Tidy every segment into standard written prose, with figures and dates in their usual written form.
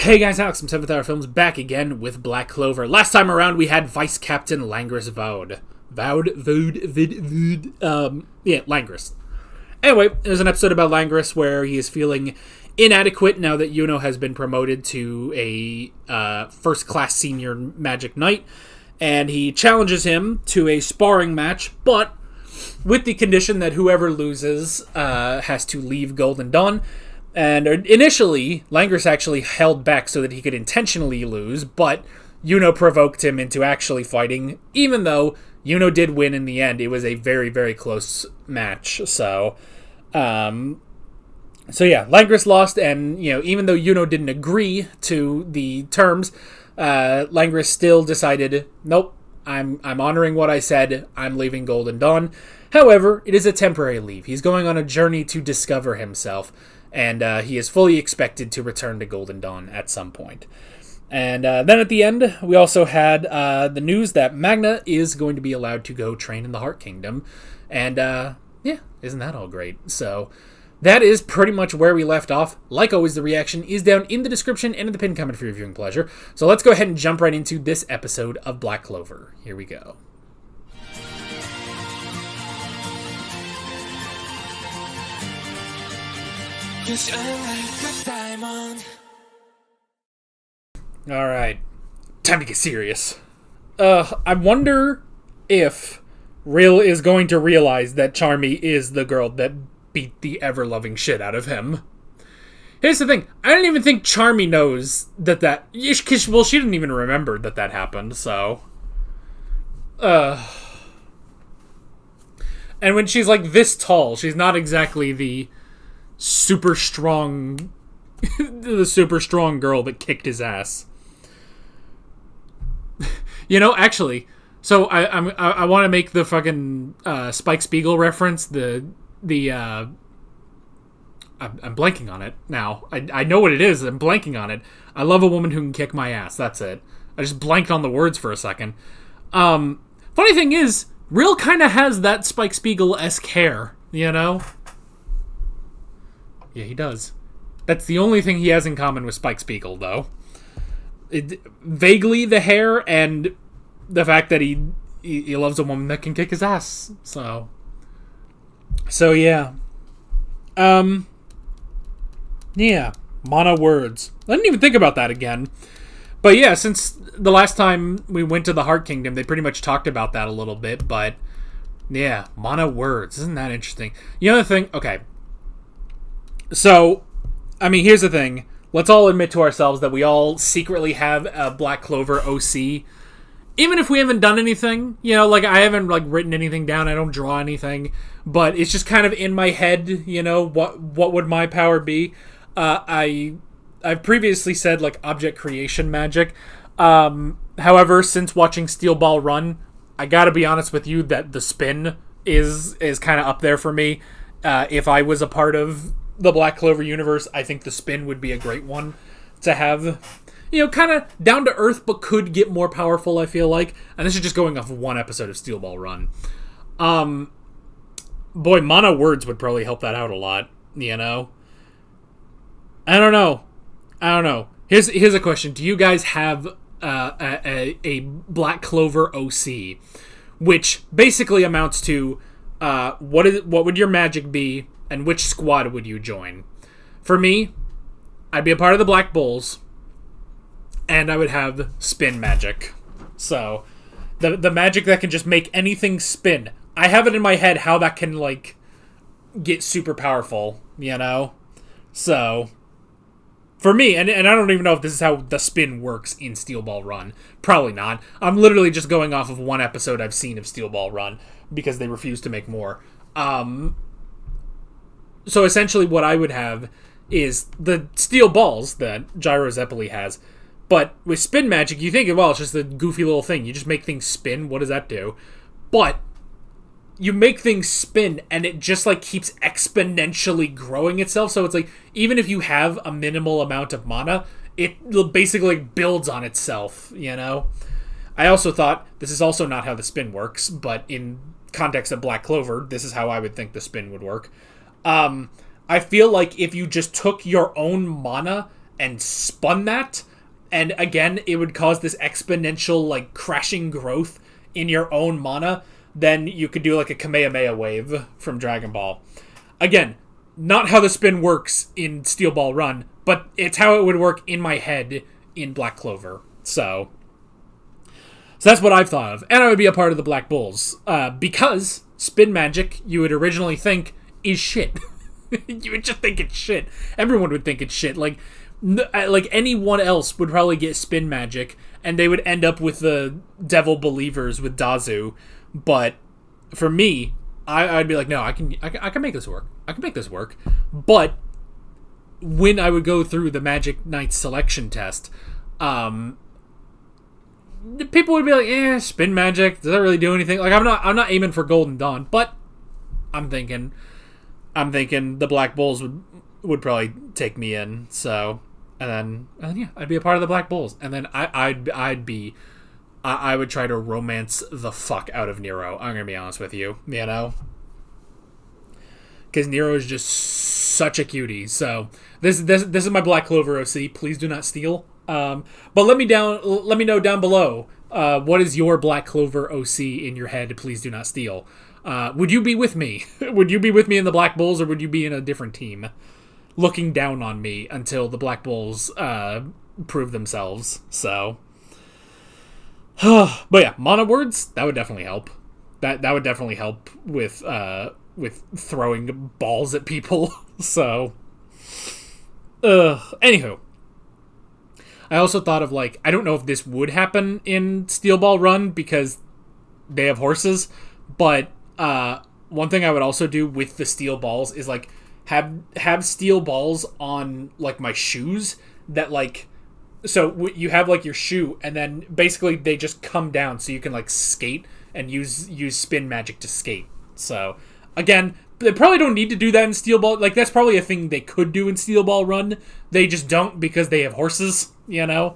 Hey guys, Alex from 7th Hour Films back again with Black Clover. Last time around we had Vice Captain Langris Vode. Langris. Anyway, there's an episode about Langris where he is feeling inadequate now that Yuno has been promoted to a first-class senior magic knight, and he challenges him to a sparring match, but with the condition that whoever loses has to leave Golden Dawn. And initially, Langris actually held back so that he could intentionally lose, but Yuno provoked him into actually fighting, even though Yuno did win in the end. It was a very, very close match. So Langris lost, and even though Yuno didn't agree to the terms, Langris still decided, nope, I'm honoring what I said. I'm leaving Golden Dawn. However, it is a temporary leave. He's going on a journey to discover himself. And he is fully expected to return to Golden Dawn at some point. And then at the end, we also had the news that Magna is going to be allowed to go train in the Heart Kingdom. And isn't that all great? So that is pretty much where we left off. Like always, the reaction is down in the description and in the pinned comment for your viewing pleasure. So let's go ahead and jump right into this episode of Black Clover. Here we go. You shine like a diamond. Alright. Time to get serious. I wonder if Rill is going to realize that Charmy is the girl that beat the ever-loving shit out of him. Here's the thing. I don't even think Charmy knows that... Well, she didn't even remember that happened, so... And when she's, like, this tall, she's not exactly the super strong girl that kicked his ass. Actually, so I want to make the fucking Spike Spiegel reference. I'm blanking on it now. I know what it is. I'm blanking on it. I love a woman who can kick my ass. That's it. I just blanked on the words for a second. Funny thing is, Rill kind of has that Spike Spiegel-esque hair, Yeah, he does. That's the only thing he has in common with Spike Spiegel, though. Vaguely the hair and the fact that he loves a woman that can kick his ass. So yeah. Yeah. Mana words. I didn't even think about that again. But yeah, since the last time we went to the Heart Kingdom, they pretty much talked about that a little bit. But yeah, mana words. Isn't that interesting? The other thing, okay. So, here's the thing. Let's all admit to ourselves that we all secretly have a Black Clover OC. Even if we haven't done anything, I haven't, written anything down, I don't draw anything, but it's just kind of in my head, what would my power be? I've previously said, object creation magic. However, since watching Steel Ball Run, I gotta be honest with you that the spin is kind of up there for me. If I was a part of the Black Clover universe, I think the spin would be a great one to have, kind of down to earth, but could get more powerful, I feel like. And this is just going off of one episode of Steel Ball Run. Boy, mana words would probably help that out a lot, I don't know. Here's a question. Do you guys have a Black Clover OC, which basically amounts to what would your magic be, and which squad would you join? For me, I'd be a part of the Black Bulls, and I would have spin magic. So, the magic that can just make anything spin. I have it in my head how that can, get super powerful, So, for me, and I don't even know if this is how the spin works in Steel Ball Run. Probably not. I'm literally just going off of one episode I've seen of Steel Ball Run, because they refuse to make more. So essentially what I would have is the steel balls that Gyro Zeppeli has. But with spin magic, you think, well, it's just a goofy little thing. You just make things spin. What does that do? But you make things spin, and it just, keeps exponentially growing itself. So it's even if you have a minimal amount of mana, it basically builds on itself, I also thought, this is also not how the spin works, but in context of Black Clover, this is how I would think the spin would work. I feel like if you just took your own mana and spun that, and again, it would cause this exponential, like, crashing growth in your own mana, then you could do, like, a Kamehameha wave from Dragon Ball. Again, not how the spin works in Steel Ball Run, but it's how it would work in my head in Black Clover. So that's what I've thought of. And I would be a part of the Black Bulls. Because spin magic, you would originally think, is shit. You would just think it's shit. Everyone would think it's shit. Like anyone else would probably get spin magic, and they would end up with the Devil Believers with Dazu. But for me, I'd be like, no, I can make this work. I can make this work. But when I would go through the Magic Knight selection test, people would be like, spin magic, does that really do anything? Like, I'm not aiming for Golden Dawn, but I'm thinking the Black Bulls would probably take me in. So, and then yeah, I'd be a part of the Black Bulls, and then I would try to romance the fuck out of Nero. I'm gonna be honest with you, because Nero is just such a cutie. So this is my Black Clover OC. Please do not steal. But let me know down below. What is your Black Clover OC in your head? Please do not steal. Would you be with me? Would you be with me in the Black Bulls, or would you be in a different team, looking down on me until the Black Bulls prove themselves? So, but yeah, mana words, that would definitely help. That would definitely help with throwing balls at people. So, anywho. I also thought of, like, I don't know if this would happen in Steel Ball Run because they have horses, but one thing I would also do with the steel balls is, like, have steel balls on, like, my shoes that, like, so you have, like, your shoe, and then basically they just come down so you can, like, skate and use spin magic to skate. So, again, they probably don't need to do that in Steel Ball. Like, that's probably a thing they could do in Steel Ball Run. They just don't because they have horses, Anyway,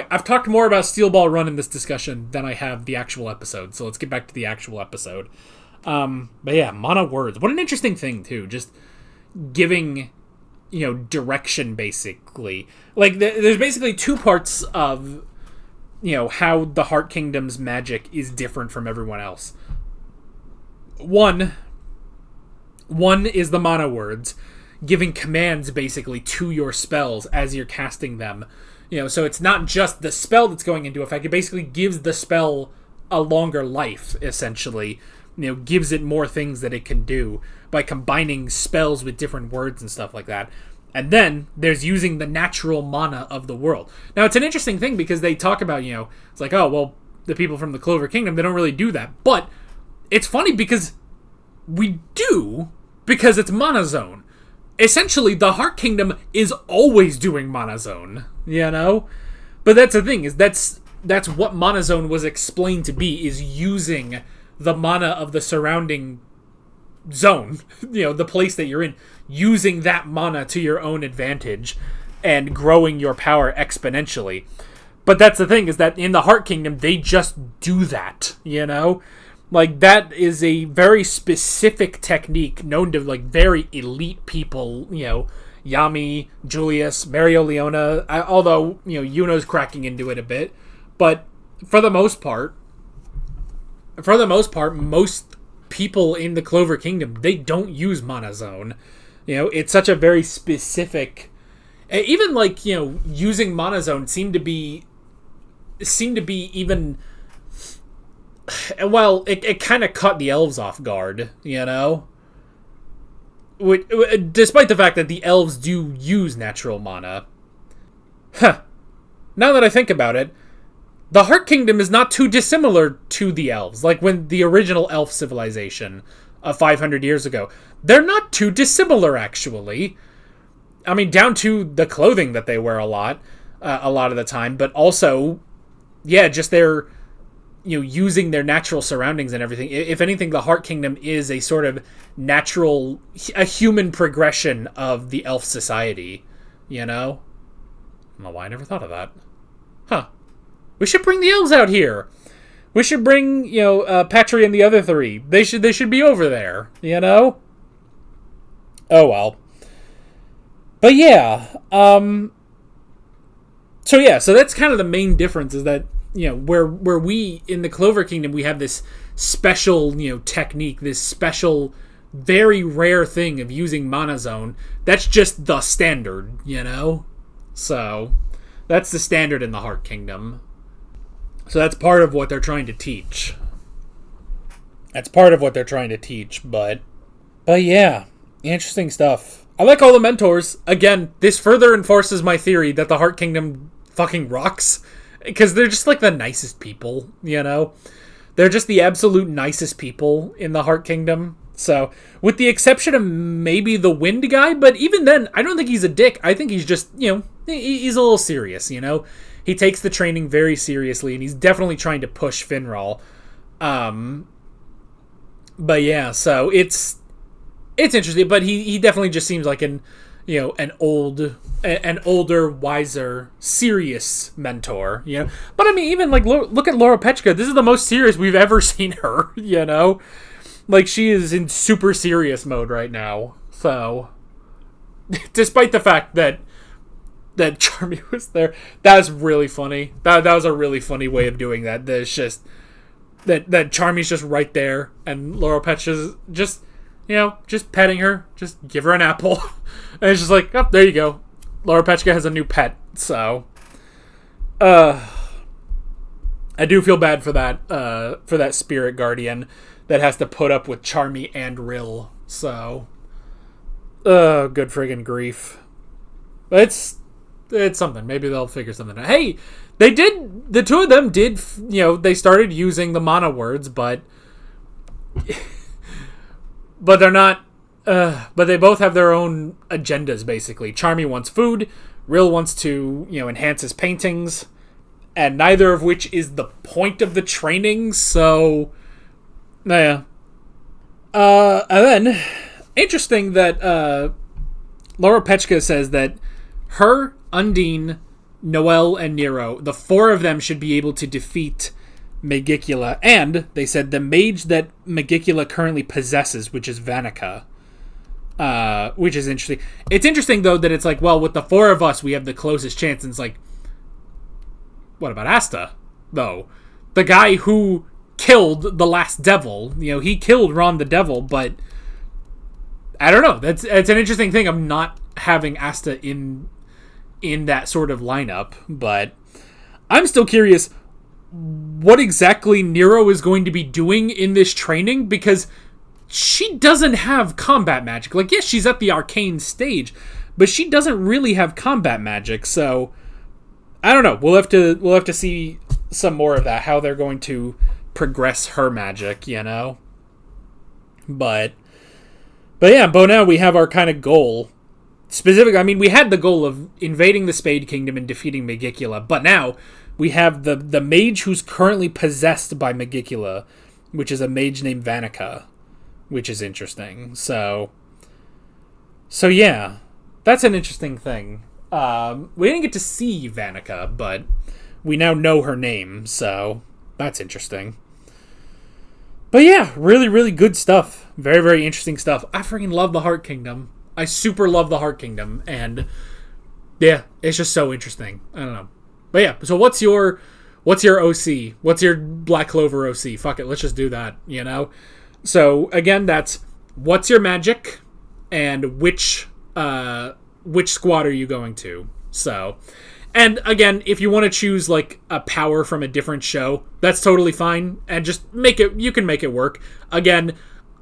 I've talked more about Steel Ball Run in this discussion than I have the actual episode, so let's get back to the actual episode. But yeah, mana words. What an interesting thing, too. Just giving, direction, basically. Like, there's basically two parts of, how the Heart Kingdom's magic is different from everyone else. One is the mana words, giving commands basically to your spells as you're casting them. So it's not just the spell that's going into effect. It basically gives the spell a longer life, essentially. Gives it more things that it can do by combining spells with different words and stuff like that. And then there's using the natural mana of the world. Now, it's an interesting thing because they talk about, it's like, oh, well, the people from the Clover Kingdom, they don't really do that. But it's funny because we do, because it's Mana Zone. Essentially, the Heart Kingdom is always doing Mana Zone, But that's the thing, is that's what Mana Zone was explained to be, is using the mana of the surrounding zone, the place that you're in, using that mana to your own advantage and growing your power exponentially. But that's the thing, is that in the Heart Kingdom, they just do that, Like, that is a very specific technique known to, like, very elite people, Yami, Julius, Mario Leona, although, Yuno's cracking into it a bit. But for the most part, most people in the Clover Kingdom, they don't use Mana Zone. It's such a very specific... Even, like, using Mana Zone seemed to be even... Well, it kind of caught the elves off guard, Despite the fact that the elves do use natural mana. Huh. Now that I think about it, the Heart Kingdom is not too dissimilar to the elves. Like, when the original elf civilization of 500 years ago. They're not too dissimilar, actually. I mean, down to the clothing that they wear a lot of the time. But also, yeah, just their... using their natural surroundings and everything. If anything, the Heart Kingdom is a sort of natural, a human progression of the elf society, I don't know why I never thought of that. Huh. We should bring the elves out here. We should bring, Patry and the other three. They should be over there, Oh well. But yeah, so that's kind of the main difference is that, where we in the Clover Kingdom we have this special, technique, this special very rare thing of using Mana Zone. That's just the standard. So that's the standard in the Heart Kingdom. So that's part of what they're trying to teach. But yeah, interesting stuff. I like all the mentors. Again, this further enforces my theory that the Heart Kingdom fucking rocks. Because they're just like the nicest people. They're just the absolute nicest people in the Heart Kingdom. So, with the exception of maybe the Wind guy, but even then, I don't think he's a dick. I think he's just, he's a little serious, He takes the training very seriously, and he's definitely trying to push Finral. But yeah, so it's interesting, but he definitely just seems like an older, wiser, serious mentor, But I mean, even like look at Laura Petchka. This is the most serious we've ever seen her, Like she is in super serious mode right now. So, despite the fact that Charmy was there, that was really funny. That was a really funny way of doing that. There's just that Charmy's just right there, and Laura Petchka's just petting her, just give her an apple. And it's just like, oh, there you go. Laura Petchka has a new pet, so I do feel bad for that spirit guardian that has to put up with Charmy and Rill. So good friggin' grief. But it's something. Maybe they'll figure something out. Hey, the two of them did, they started using the mana words, but they're not, but they both have their own agendas, basically. Charmy wants food, Rill wants to, enhance his paintings, and neither of which is the point of the training, so, yeah. And then, interesting that, Laura Petchka says that her, Undine, Noelle, and Nero, the four of them should be able to defeat Megicula, and they said the mage that Megicula currently possesses, which is Vanica, which is interesting. It's interesting, though, that it's like, well, with the four of us, we have the closest chance, and it's like, what about Asta, though? The guy who killed the last devil, he killed Ron the Devil, but I don't know. It's an interesting thing of not having Asta in that sort of lineup, but I'm still curious what exactly Nero is going to be doing in this training, because she doesn't have combat magic. Like, yes, she's at the arcane stage, but she doesn't really have combat magic, so I don't know. We'll have to see some more of that, how they're going to progress her magic, But yeah, but now we have our kind of goal. Specifically, I mean, we had the goal of invading the Spade Kingdom and defeating Megicula, but now we have the mage who's currently possessed by Megicula, which is a mage named Vanica, which is interesting. So yeah, that's an interesting thing. We didn't get to see Vanica, but we now know her name, so that's interesting. But yeah, really, really good stuff. Very, very interesting stuff. I freaking love the Heart Kingdom. I super love the Heart Kingdom, and yeah, it's just so interesting. I don't know. But yeah, so what's your OC? What's your Black Clover OC? Fuck it, let's just do that, So again, that's what's your magic and which squad are you going to? So, and again, if you want to choose like a power from a different show, that's totally fine, and just you can make it work. Again,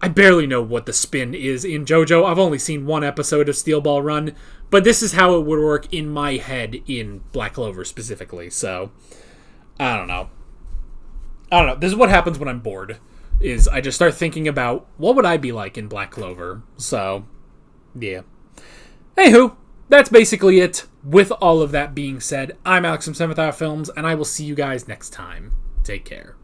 I barely know what the spin is in JoJo. I've only seen one episode of Steel Ball Run, but this is how it would work in my head in Black Clover specifically. So, I don't know. This is what happens when I'm bored, is I just start thinking about what would I be like in Black Clover. So, yeah. Anywho, that's basically it. With all of that being said, I'm Alex from 7th Hour Films, and I will see you guys next time. Take care.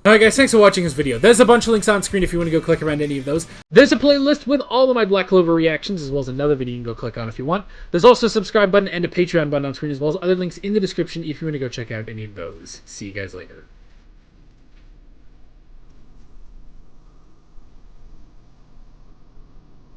Alright guys, thanks for watching this video. There's a bunch of links on screen if you want to go click around any of those. There's a playlist with all of my Black Clover reactions, as well as another video you can go click on if you want. There's also a subscribe button and a Patreon button on screen, as well as other links in the description if you want to go check out any of those. See you guys later.